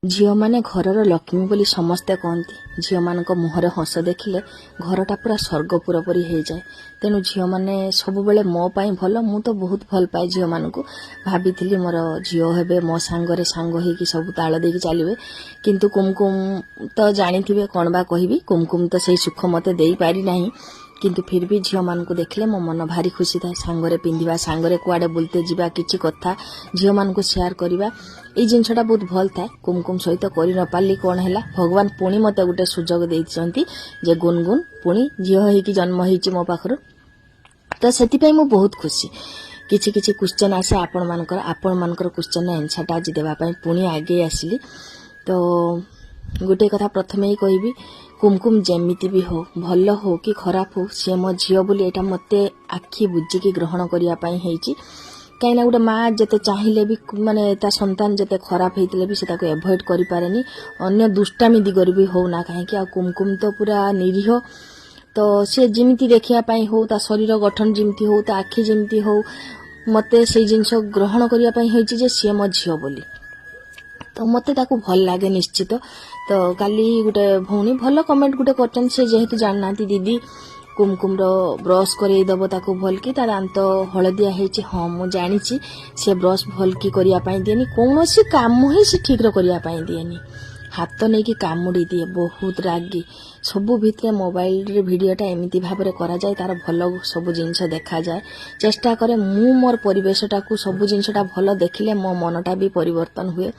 झील मैंने घरर लक्ष्मी बोली समस्ते कहती झील मान मुहर हस देखिले घरटा पूरा स्वर्ग पूरापूरी हो जाए। तेणु झील मैंने सब बेले मो पाई भल मु तो बहुत भल पाए झील मान भाभी मोर झील हेबे मो सांगरे सांग होइकी सब ताल देकी चलिए किंतु कुमकुम तो जानी कौन बा कहबी कुमकुम तो सही सुख मते देई पारी नाही किंतु फिर भी झील मान को देखले मो मन भारी खुशी था सांगरे पिंधिबा सांगरे कुआडे बुलते जिबा किछि कथा झील मान को शेयर करिबा ए जिनसटा बहुत भल था। कुमकुम सहित करि न पाली कोन हैला भगवान पुणी मते गुटे सुजोग देइछंती जे गुनगुन पुणी झील होइकी जन्म होइछि मो पाखरु तो सेति पई मो बहुत खुशी। किछि किछि क्वेश्चन आसे आपण मानकर क्वेश्चन आंसर आज देबा पई पुणी आगे आसिली। तो गोटे कथा प्रथमे ही कहबी कुमकुम जेमिति भी हो भल हो कि खराब हो सी मो झील बोली एटा मते आखि बुझिकी ग्रहण करिया पई हेछि कहीं गोटे माँ जिते चाहिए भी माने ता संतान जिते खराब होते भी से एभॉइड करि पारेनी अन्य दुष्टामी दिगरी भी होना कहीं कुमकुम तो पूरा निरीह तो सी जिमिति देखिया पई हो ता शरीर गठन जिमिति हो ता आखि जिमिति हो मते से जिनस ग्रहण करिया पई होइछि जे सी मो झील बोली तो मते ताकू भल लागे निश्चित। तो काली गोटे भौणी भल कमेंट गोटे करछन से जेहेतु जाननाती दीदी कुमकुम रो ब्रश करे दबो ताकू भल की ता दांत हलदिया हेछि हाँ मु जानी से ब्रश भल की करिया पाई दिएनी कौनसी काम ही से ठीक रो करिया पाई दिएनी हाथ नहीं कि कामुड़ी दिए बहुत रागी सबु भितरे मोबाइल रे वीडियोटा एमिति भाबरे करा जाए तार भल सब जिनस देखा जाए चेष्टा करे मु मोर परिवेशटा को सब जिनसटा भल देखिले मो मनटा भी परिवर्तन हुए।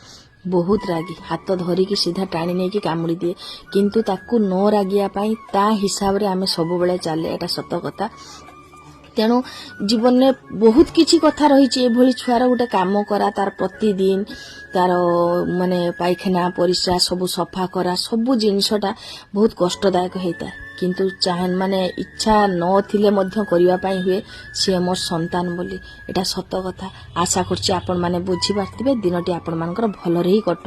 बहुत रागी हाथ धरिकी सीधा टाणी नहीं कि कामुड़ी दिए किंतु ताकू न रागिया पाई ता हिसाब रे आमे सब बेले चले एटा सत कथा। तेणु जीवन में बहुत किछि कथा रही एभली छुआर गोटे काम करा तार प्रतिदिन तार माने पायखाना परिस्रा सब सफा करा सब जिनसटा बहुत कष्टदायक होता है किंतु चाहे माने इच्छा न थिले मध्य करिवा पाई हुए सी मोर संतान बोली एटा सत कथा। आशा करछि आपण माने बुझी पारथिबे दिनटी आपण मानकर भल रे ही कटु।